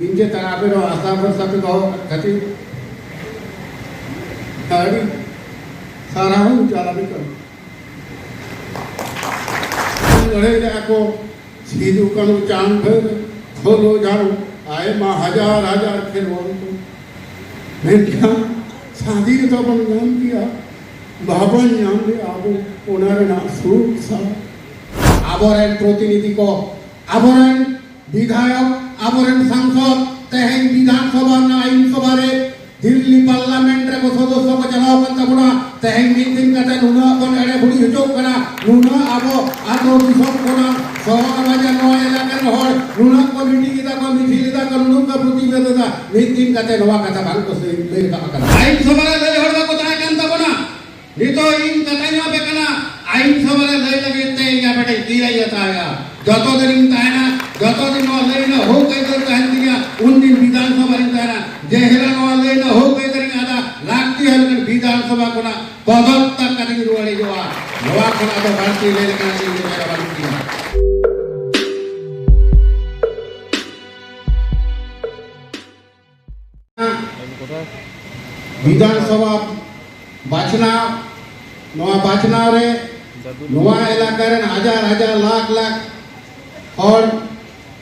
इंजे तरापे रो आशा भरसा पे कहो खती ताड़ी सारा हूँ चाला भी करो लड़े जाको सीधु कनु चांद भर खोलो जानो आए माँ हजार हजार फिर बोल तो मैं क्या शादी तो अपन नाम किया बाबा नाम ले आबो ओनारे ना सुख सा आबोरेन प्रतिनिधि को आबोरेन विधायक आबोरेन सांसद तेहेन विधानसभा ना आईन सभा रे दिल्ली पार्लियामेंट रे को सदस्य को चलाव करता बुना तेहेन मीटिंग करते नुना को एड़े बुड़ी हिजोक कना नुना आबो आतो दिसम कोना सहर बाजार नवा इलाका रे हर नुना को मीटिंग इदा को मिथिल इदा को नुन का प्रतिबद्धता मीटिंग करते नवा कथा भांग को से ले का कना आईन सभा रे ले हर को ताय कांता बुना नितो इन कथाया पे कना आईन सभा रे ले लगे ते या बेटे दिया जाता है যত দিন তাইনা যতদিন নলেনা हो कई कर कहन दिया उन दिन विधानसभा रे तारा जे हेला नलेना हो कई करी आदा लागती है लेकिन विधानसभा कोना पदक तक करी रुवाड़ी जोआ नवा कोना तो भारतीय ले लेकर सी मेरा बात विधानसभा बाचना नवा बाचना रे नवा इलाका रे हजार हजार लाख लाख और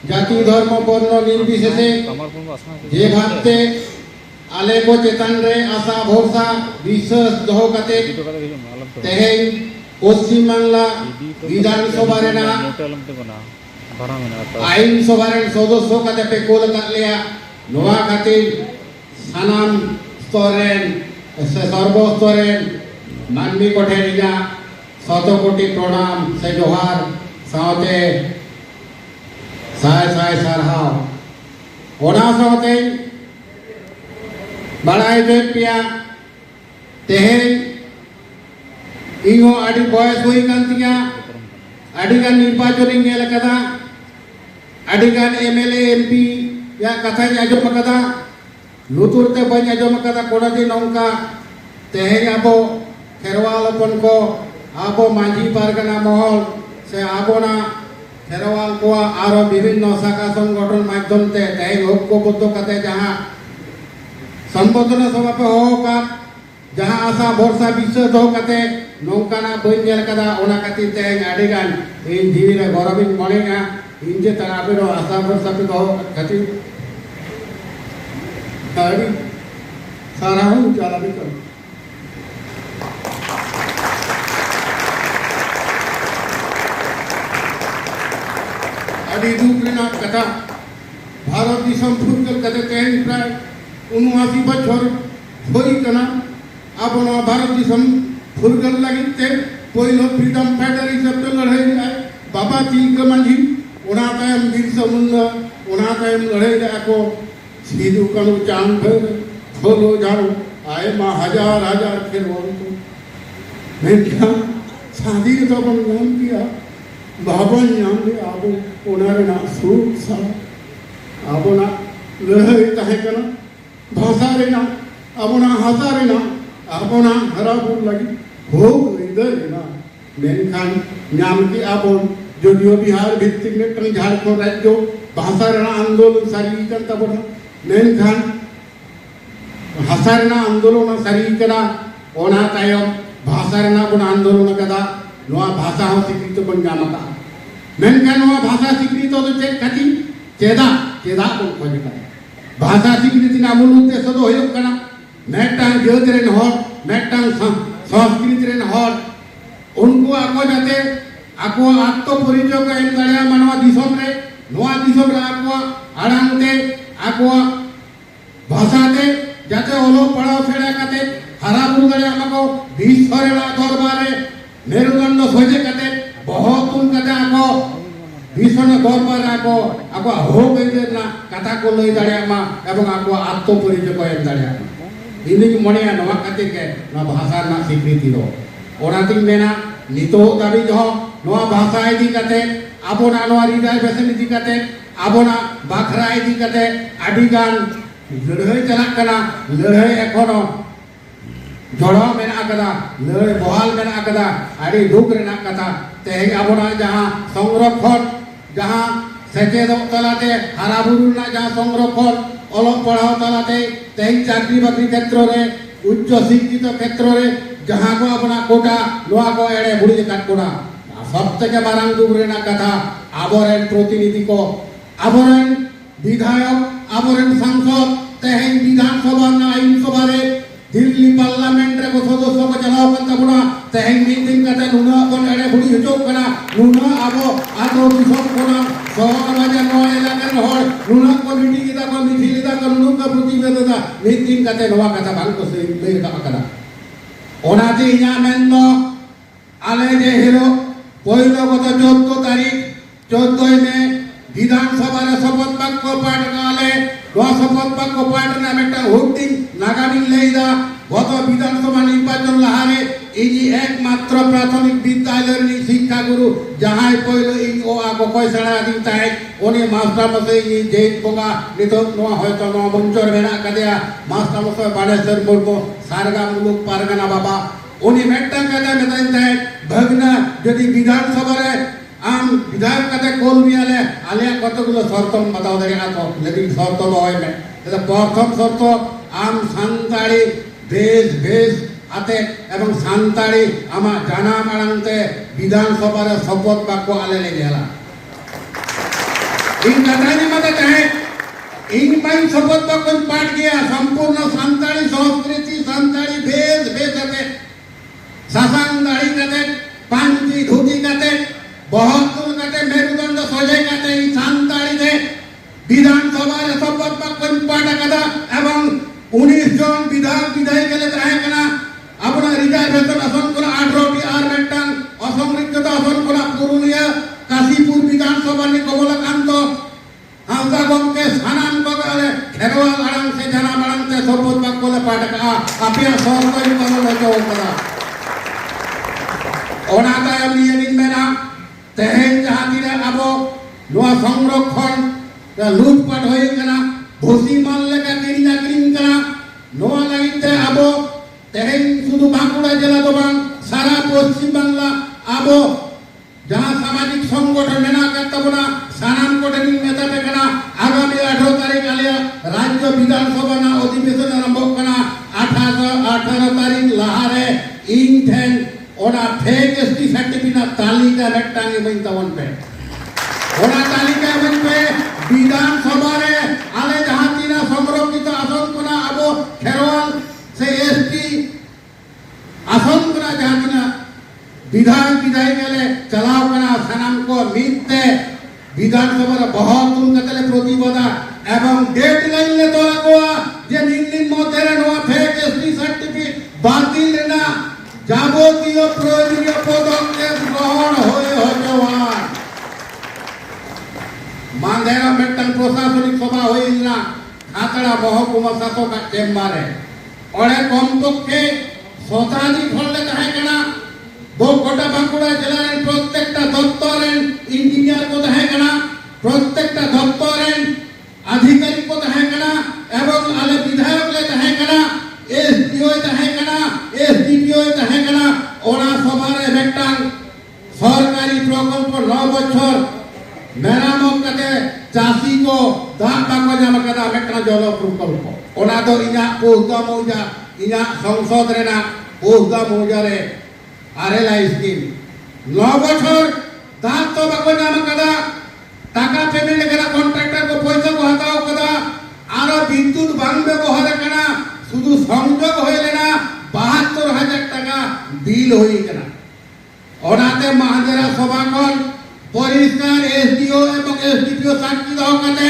जाति धर्म वर्ण निर्विशेषे जे भाबते आले को चेतन रे आशा भरोसा विश्वास दहो कते तेहेन पश्चिम बांगला विधानसभा रे ना आईन सभा रे सदस्य कते पे कोल कर लिया नवा खातिर सानाम स्तरेन सर्व स्तरेन मानवी कोठे निजा शत कोटि प्रणाम से जोहार सावते साय साय सरहाव ओना सावते बड़ाई दे पिया तेहेन इहो आदि बयस हुई कांतिया आदि का निर्वाचन इंगेल कदा आदि का एमएलए एमपी या कथा आजम कदा लुतुर ते बन आजम कदा कोना दिन नौका तेहेन आबो खेरवाल अपन को आबो मांझी पारगना महल से आबोना खेरवाल को आरो विभिन्न शाखा संगठन माध्यम ते तेहेन ঐক্যবদ্ধ कते जहां संबोधन सभा पे हो का जहां आशा भरोसा विश्वास हो कते नौकाना बन कदा ओना खातिर तेहेन आडिगान इन जीवी रे गौरविन मणेगा इन जे तरापे रो आशा भरोसा पे कहो खातिर ताड़ी सारा हूँ चाला भी करो आदि दुखना कथा भारत दिसम फुरगल कते तेन प्राय 79 बछर होई कना आपन भारत दिसम फुरगल लागिते पहिलो फ्रीडम फाइटर हिसाब ते लड़ाई आए बाबा तिलक मांझी ओना तायम बिरसा मुंडा ओना तायम लड़ाई आको सीधु कनु चांद भर खोलो जानो आए माँ हजार हजार फिर बोल तो मैं क्या शादी तो अपन नाम किया बाबा नाम ले आबो ओनारे ना सुख सा आबो ना लहरी ताहे कना भाषा रे ना आबो ना हासा रे ना आबो ना हराबुर लगी हो इधर ना मेनखान नाम की आबो जो बिहार भित्तिक में टन झारखंड राज्य भाषा रे ना आंदोलन सारी करता बोला मेनखान भाषा रे ना आंदोलन सारी कना ओना तायम भाषा रे ना बन आंदोलन कदा नवा भाषा हो स्वीकृत बन जामता मेनखान नवा भाषा स्वीकृत तो चेक खाती चेदा चेदा को खोज करे भाषा स्वीकृति ना मूल उद्देश्य तो होय कना मेटांग जात रेन हर मेटांग संस्कृति रेन हर उनको आको जाते आको आत्म परिचय को एम दाड़िया मानवा दिसम रे नवा दिसम रे आको आड़ांगते आको भाषाते जाते ओलो पढ़ाओ सेड़ा काते हराबुर दाड़िया माको विश्वरेला दरबारे मेरुदंड सोजे कते बहुत उन कते आको भीषण दरबार आको आको हो गई ना कथा को लई दाड़िया मा एवं आको आत्म परिचय को एम दाड़िया इन्हीं मणिया नवा कते के ना भाषा ना स्वीकृति दो ओनातिन मेना नितो दाबी जो नवा भाषा इदी कते आबोना नवा रिजर्वेशन इदी कते आबोना बाखरा इदी कते आडिगान लड़ाई चला कना लड़ाई एखोनो जोड़ा मेना कदा लड़ाई बहाल मेना कदा आड़ी दुख रेना कथा तेहे आबोना जहां संरक्षण जहां सेचेदोग तलाते हाराबुरु ना जहाँ संरक्षण अलग पढ़ाओ तलाते तेज चाकरी बाकरी क्षेत्र रे उच्च शिक्षित क्षेत्र रे जहाँ को अपना कोटा लोहा को एड़े बुढ़ी काट कोटा सबसे मारांग दुबरेना कथा आबोरेन प्रतिनिधि को आबोरेन विधायक आबोरेन सांसद तेहेन विधानसभा ना आईन सभा रे दिल्ली पार्लियामेंट रे को सदस्य को चलाओ करता बुढ़ा तेहेन मीटिंग करते नुना को एड़े बुढ़ी हिजोग करा नुना आबो आतो दिसों कोना शहर बाजार नवा इलाका रे हर नुना को मीटिंग इदा को मिथिल इदा को नुना का प्रतिबद्धता मीटिंग करते नवा कथा बांग को से लेर का करा ओनाते इना मेंदो आले जे हिरो पहिलो गत 14 तारीख 14 में विधानसभा रे शपथ बाक्य पाठ काले नवा शपथ बाक्य पाठ ना मेटा होटिंग नागामी लेइदा गत विधानसभा निर्वाचन लाहारे इनी एकमात्र प्राथमिक विद्यालय नी शिक्षा गुरु जहां पहिलो इन ओ आगो कोई सड़ा दिन ताई ओने मास्टर मसे इ जेट बोगा नितो नवा होयतो नवा मंचर बेना कदिया मास्टर मसे बाणेश्वर मुर्मू सारगा मुलुक पारगना बाबा उनी मेट्टा कदा मेताइन ताई भगना यदि विधानसभा रे आम विधायक कते कोल मियाले आलिया कतगुलो शर्तम बताओ देगा तो लेकिन शर्त तो होय में तो प्रथम शर्त आम सान्ताड़ी भेष आते एवं सान्ताड़ी आमा जाना मानते विधानसभा रे शपथ बाक्य आले ले गेला इन कथानी मते चाहे इन पाइन शपथ बाक्य पाठ गया संपूर्ण सान्ताड़ी संस्कृति सान्ताड़ी भेष आते सासांग दाढ़ी कते पांची धोती कते बहत्तुर कते मेरुदंड सोजे कते इ सान्ताड़ी दे विधानसभा रे शपथ बाक्य पाठ कदा एवं 19 जन विधायक विधायिका के लिए तहे कना अपना रिजर्वेशन आसन कोला 18टी आर मेंटन असंरक्षित आसन कोला पुरुलिया काशीपुर विधानसभा नि कमलकांत हाउसा गमके सानाम बगले खेरवाल आड़ांग से जना माड़ांग से शपथ बाक्य पाठ का आपिया सरकारी कमल चौकरा ओना तायम नियमित मेना तेहेन जहां दिने आबो नोआ संरक्षण लूटपाट होय कना भोसी माल लेका किरिना किरिन कना नोआ लागिते आबो तेहेन शुधु बांकुड़ा जिला दो बांग सारा पश्चिम बांगला आबो जहां सामाजिक संगठन मेना करता बना सानाम कोटनी नेता बेकना आगामी 18 तारीख आलिया राज्य विधानसभा ना अधिवेशन आरंभ कना 18 तारीख लाहारे इंथेन ओना फेक एसटी सर्टिफिकेट तालिका लट्टांगे बंतवन पे ओना तालिका बन पे विधानसभा रे आले जहां तीना संरक्षित आसन कोना आबो खेरवाल से एसटी आसन कोना जहां तीना विधायक विधायिका ले चलाव कना सनाम को मिलते विधानसभा रे बहुत कतले प्रतिबदा एवं डेडलाइन ले तोरा कोआ जे निन मध्य रे नवा फेक एसटी सर्टिफिकेट बातिल ना যাবতীয় প্রয়োজনীয় পদক্ষেপ গ্রহণ হয়ে হজওয়ান মানদেরা মেট্টান প্রশাসনিক সভা হইল না খাতড়া মহকুমা শাসক চেম্বারে ওড়ে কমপক্ষে শতাধিক হলে তাহে কেনা গোটা বাঁকুড়া জেলার প্রত্যেকটা দপ্তরের ইঞ্জিনিয়ার কো তাহে কেনা প্রত্যেকটা দপ্তরের আধিকারিক কো তাহে কেনা এবং আলে বিধায়ক লে তাহে কেনা एसडीओ तहे कना एसडीपीओ तहे कना ओना सभारे मेटांग सरकारी प्रकल्प 9 बछर मेरामत कते चासी को दाग बाको जाम कदा मेटा जल प्रकल्प ओना दो इना पोस्ता मौजा इना संसद रेना पोस्ता मौजा रे आरेला स्कीम 9 बछर दाग तो बाको जाम कदा टाका पेमेंट करा कॉन्ट्रैक्टर को पैसा को हटाओ कदा आरो विद्युत बांग व्यवहार कना শুধু সংযোগ হইলে না ৭২,০০০ টাকা বিল হই কেনা ওনাতে মহাজেরা সভাকল পরিষ্কার এসডিও এবং এসডিপিও সাক্ষী দাও কাতে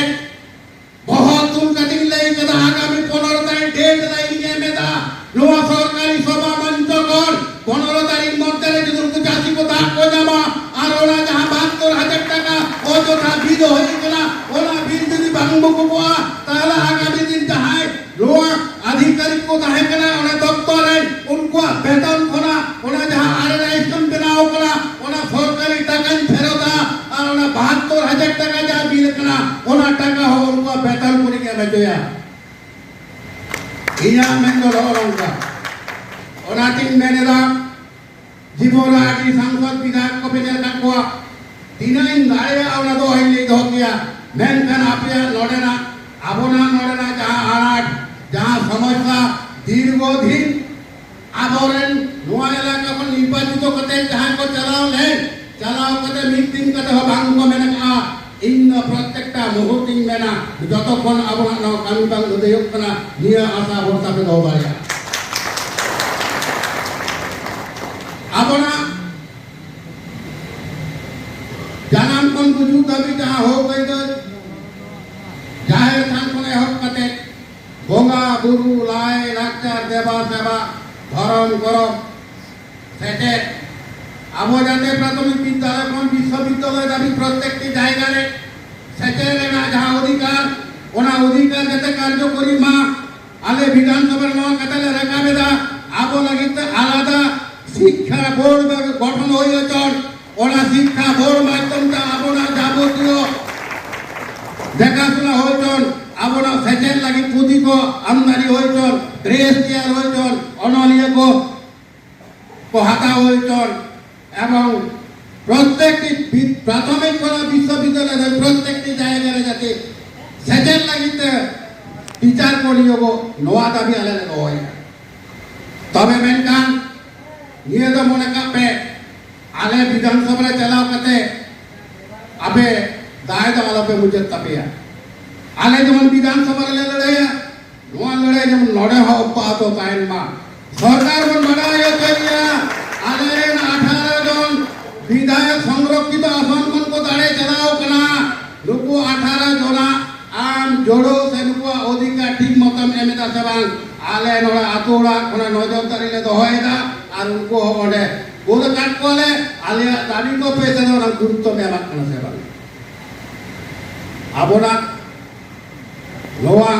বহুত কাটিং লাই কদা আগামী 15 তারিখ ডেট লাই নিয়ে মেদা লোয়া সরকারি সভা মঞ্চ কর 15 তারিখ মধ্যে যদি চাষি কো দাগ কো যাবা আর ওনা যাহা ৭২,০০০ টাকা অযথা বিল হই কেনা ওনা বিল যদি বাংবো কোয়া তাহলে আগামী দিন যাহাই लोआ अधिकारी को ताहे कना ओना दफ्तर है उनको वेतन कोना ओना जहां आरएनआईएम बनाओ कना ओना सरकारी टाका फेरता और ओना ৭২,০০০ টাকা जा बिल कना ओना टाका हो उनको वेतन कोनी के बजोया इया मेंदो लोरंगा ओना तीन मेनेदा जीवराटी सांसद विधायक को बेजर का तीनाइन दाड़े आवना दो हिंदी दो किया मेनकन आपया नोडेना आबोना नोडेना जहां आनाट जहां समस्या दीर्घोधीन आबोरेन नोआ इलाका को निर्वाचित कते जहां को चलाओ कते मीटिंग कते हो बांग को मेनका इन प्रत्येकटा मुहूर्तिंग मेना जतक्षण आबोना नो कामी बांग ददेयक कना निया आशा भरसा पे दो बारिया आबोना जानम कोन गुजु दबी जहां हो गई दो जाहिर थान कोने हक कते बोंगा बुरु लाई लाचार देवा सेवा धरम करम सेटे आबो जाते प्राथमिक विद्यालय कोन विश्वविद्यालय दाबी प्रत्येकटी जायगा रे सेटे रेना जहां अधिकार ओना अधिकार जाते कार्यकरी मा आले विधानसभा नो कतले रेखाबेदा आबो लगित आलादा शिक्षा बोर्ड गठन হইছন ওনা শিক্ষা বোর্ড মাধ্যমটা আবনা যাবতীয় দেখাশোনা হইছন আবনা সেচের লাগি পুঁজিক আমদানি হইছন ড্রেস তৈয়ার হইছন অনলিয়ক হাতা হইছন এবং প্রত্যেকটি প্রাথমিক কোন বিশ্ববিদ্যালয়ের প্রত্যেকটি জায়গায় যাতে সেচের লাগিতে টিচার को নিয়োগ নোয়া দাবি আলে হয় তবে মেনকান নিয়ে তো মনে কাপে आले विधानसभा चलाव कते अबे दाय तो आलो पे मुझे तपिया आले जमन विधानसभा ले लड़ाया नोआ लड़ाई जमन लड़े हो पातो ताइन मा सरकार बन बढ़ायो करिया आले 18 जन विधायक संरक्षित आसन कोन को दाड़े चलाव कना नुकु 18 जना आम जोड़ो से नुकु अधिकार ठीक मतम एमेदा सेबांग आले नोड़ा आतोड़ा कोना नजरदारी ले दोहयदा और उनको ओडे बोले काट कोले आले दाबी को पैसे दो ना गुरुत्व में बात करना से बात आबोना नोआ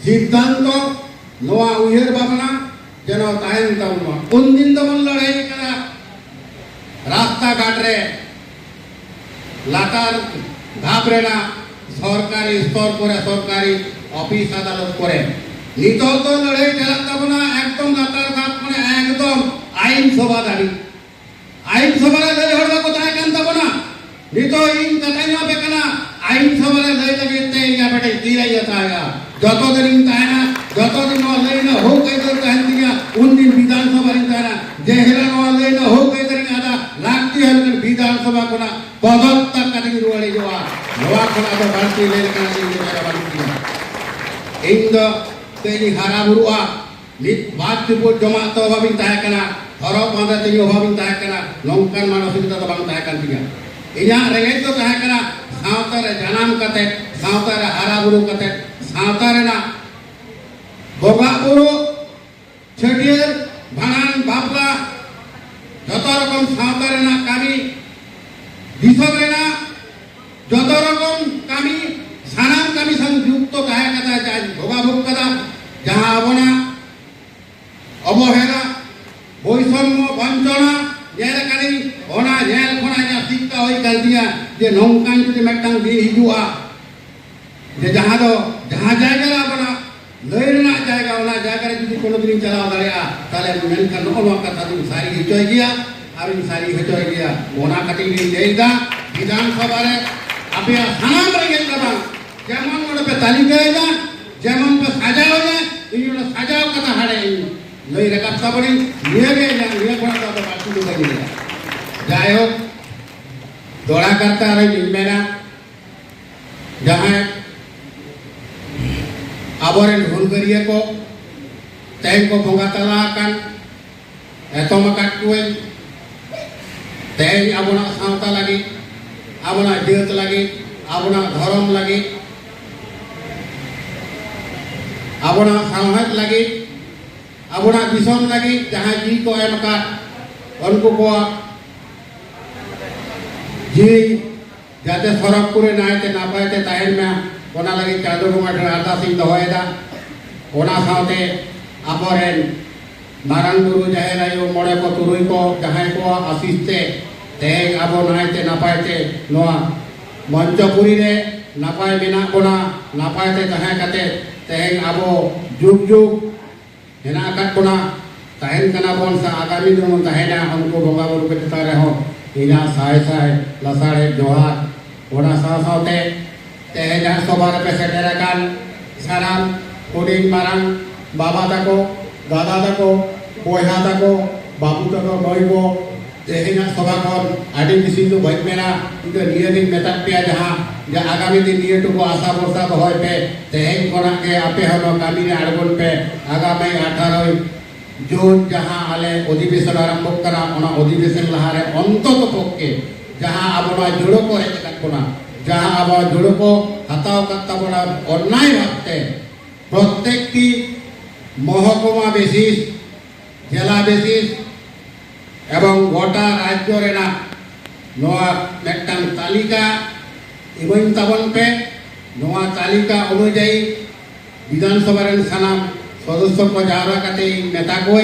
सिद्धांत नोआ उयेर बाबना जनो तायन ताउनो उन दिन तो मन लड़ाई करा रास्ता घाट रे लाटार घाबरेना सरकारी स्तर करे सरकारी ऑफिस अदालत करे नितो तो लड़ाई चला ताबना एकदम लाटार घाट करे एकदम आईन सभा दाड़ी आईन सभा ले हड़वा को ताय कान ताबना नितो इन कताइया पे कना आईन सभा ले लगेते या बेटे तीरा जाताया जतो दिन तायना जतो दिन ले न हो गई तो कहन दिया उन दिन विधानसभा इन तायना जेहरा न ले न हो गई तरी आदा लागती है लेकिन विधानसभा को ना पदत्ता कटिंग रुवाड़ी जोआ नवा कोना तो भारतीय ले कना दिन मेरा बाड़ी इंद तेरी हारा बुरुआ नित बात को जमा तो बाबिन ताय कना हरप बांधा तेरी अभाविन ताय कना नौकान मानसिकता तो बांग ताय कन दिया इया रेंगे तो ताय कना सावता रे जनाम कते सावता रे हारा बुरु कते सावता रे ना बोगा बुरु छटियर भानान बापला যত রকম সাवता रे ना कामी दिसक रे ना যত রকম कामी सानाम कामी संग युक्त ताय कता जाय भोगा भोग कता जहां आबोना अवहेला বৈষম্য বঞ্চনা যেরকানি ওনা জেল খোনা যা শিক্ষা হই কাল দিয়া যে নৌকান যদি মেটাং দিয়ে হিজুয়া যে जहां জায়গা আপনা লইরনা জায়গা ওনা জায়গা যদি কোনোদিন চালাও দাঁড়িয়া তাহলে মেনকান ওনা কথা দিন সারি হইতই গিয়া আর সারি হইতই গিয়া ওনা কাটিং দিন দেইদা বিধানসভা রে আপিয়া সানাম রেগেল দাবা যেমন ওনা पे তালিকা হইলা যেমন पे সাজাও না ইনি সাজাও কথা হাড়ে लई रकाब साबरी निया गए ना निया कोना तो बात शुरू कर दिया जायो दौड़ा करता रहे जिम्मेना जहां आबोरेन हुलगरिया को तैन को भोगा तला कान एतो मकाट कोई तैन आबोना सावता लगी आबोना जेत लगी आबोना धर्म लगी आबोना सावहत लगी आबोना दिसम लगी जहां जी को एम का उनको को जी जाते सरक पुरे नायते नापायते ताहेन में ओना लगी चादो रुमा ढाता सिंह दहोयदा ओना सावते आबोरेन मारांग गुरु जाहेर आयो मोड़े को तुरुई को जहां को आशीषते ते आबो नायते नापायते नोआ मंचपुरी रे नापाय बिना कोना नापायते जहां कते ते आबो जुग जुग हेना कट कोना ताहेन कना बोन सा आगामी दिन ताहेना हमको बोगा बुरु के तारे हो ina saya lasare johar ona saute tehena sobar pesederkan saran huding marang baba tako dada tako boyha tako babu tako boybo tehena sobakon adi bisi tu baik mena itu niye din metak pia jaha ja agami din niye tu ko asa borsa hoy pe tehin kona ke ape hono kami ne argon pe agami 18 June যাহা আলে অধিবেশন আরম্ভ করা ওনা অধিবেশন লাহারে অন্তত পক্ষে যাহা আবনা জোড়ক হেজ থাকবনা যাহা আবা জোড়ক হাতাও কাত্তাবনা অন্যায় ভাবতে প্রত্যেকটি মহকুমা বেসিস জেলা বেসিস এবং গোটা রাজ্য রেনা নোয়া মেকটাং তালিকা ইমন তাবন পে নোয়া তালিকা অনুযায়ী বিধানসভা রেন সানাম সদস্য को जावरा करते नेता को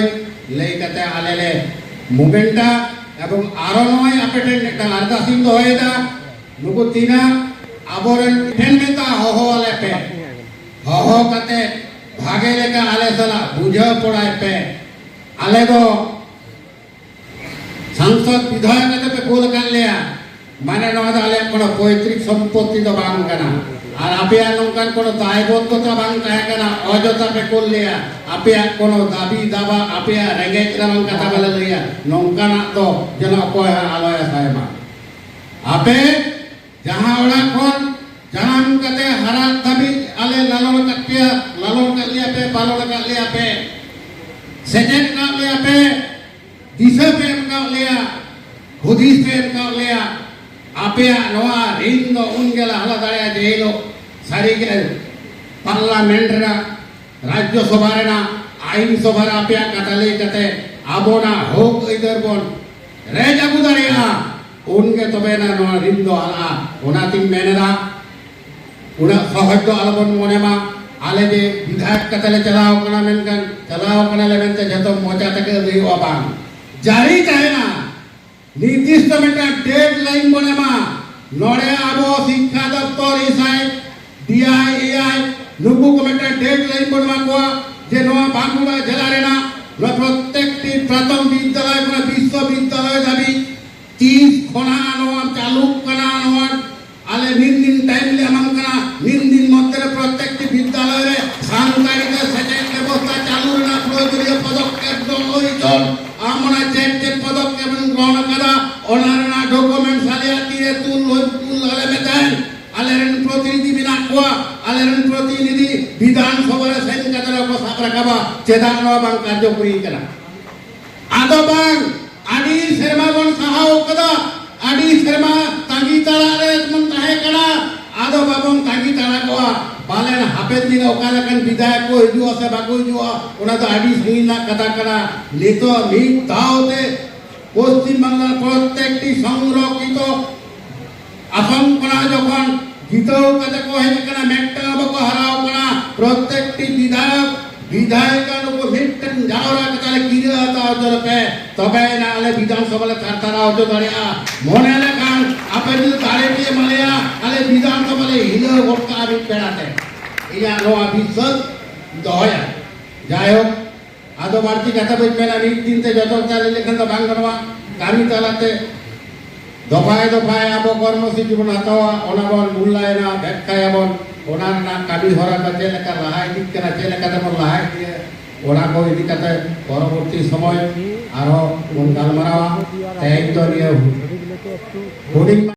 लेकते आलेले मुवमेंटा এবং আরো নয় আপডেট একটা আরদাসিং হয়দা নুকু তিনা আবরন ঠেন মেতা হহ আলে পে হহ কাতে ভাগে লেকা আলে সালা বুঝা পড়ায় পে আলে গো সাংসদ বিধায়ক কাতে পে কোল কান লিয়া মানে নদা আলে কোন পৈতৃক সম্পত্তি তো বাং কানা আর আপিয়া নঙ্কান কোনো দায়বদ্ধতা বাং তাহে কানা অযথা পে কোল লিয়া আপিয়া কোনো দাবি দাবা আপিয়া রেঙ্গেজ রাং কথা বলে লিয়া নঙ্কানা তো যেন অকয় আলয় সাহেবা আপে যাহা ওড়া কোন জানান কাতে হারা দাবি আলে লালন কাটিয়া লালন কালিয়া পে পালন কালিয়া পে সেজেন কালিয়া পে দিশা পে কালিয়া হুদিস পে কালিয়া apea noa rindo ungela hala daya jelo sarige parliament ra rajya sabha rena ain sabha ra apea katale kate abona hok idar bon re jagu dariya unge tobe na noa rindo ala ona tin menera una sahajjo alabon monema ale je bidhayak katale chalao kana menkan chalao kana lebente jato mocha take riwa bang jari chahe na নির্দিষ্ট একটা dead line বনেমা নড়ে আবো শিক্ষা দপ্তর ইসাই DI AI নুকু কো একটা dead line বনেমা কোয়া যে নোয়া বাঁকুড়া জেলা রেনা প্রত্যেকটি প্রথম বিদ্যালয় কোন বিশ্ববিদ্যালয় দাবি 30 খনা নোয়া চালু করা নোয়া আলে নিন টাইম লে আমন করা নিন মধ্যে প্রত্যেকটি বিদ্যালয়ে সাংকারিক সেচেন ব্যবস্থা চালু না প্রয়োজনীয় পদক্ষেপ লইছন আমরা যে পদক্ষেপ গ্রহণ করা ওনারা ডকুমেন্ট সালিয়া দিয়ে তুল হলে মেতেন আলেরন প্রতিনিধি বিনা কোয়া আলেরন প্রতিনিধি বিধানসভার সেন কাদের অবস্থা রাখাবা চেদান বাং কার্যকরী করা আদো বাং আদি শর্মা বন সাহাও কদা আদি শর্মা তাগি তালারে মন তাহে করা আদো বাবন তাগি তালা কোয়া বালেন হাফেজ দিন ওকালাকান বিধায়ক কো হিজুয়া সে বাকো হিজুয়া ওনা তো আদি সিনা কথা করা নিতো মিট দাওতে পশ্চিম বাংলার প্রত্যেকটি সংরক্ষিত আসন করা যখন জিতেও কাতে কহে কেনা মেট্টা বকো হারাও করা প্রত্যেকটি বিধায়কান কো মিটন যাওরা কাতে কিরে হতা অজরপে তবে না আলে বিধানসভা তারা অজ দরিয়া মনে লেখান আপে যদি তারে দিয়ে মালিয়া আলে বিধানসভা হিলে ভোটকা আমি পেড়াতে ইয়া নোয়া বিশ্বাস দয়া যাই হোক আদো বাড়তি কথা বলবেন আমি দিনতে যত চালে লেখেন তো বাংলা কামি চালাতে দফায় দফায় আবো কর্মসূচি হাতাওয়া অনাবন মূল্যায়না ব্যাখ্যায়বন ওনার না কামি হরা চে লেখা লাহাই দিক কেনা চে লেখা তেমন লাহাই দিয়ে ওনা কো ইদি কাতে পরবর্তী সময় আরো গালমারাওয়া তেইন তো নিয়ে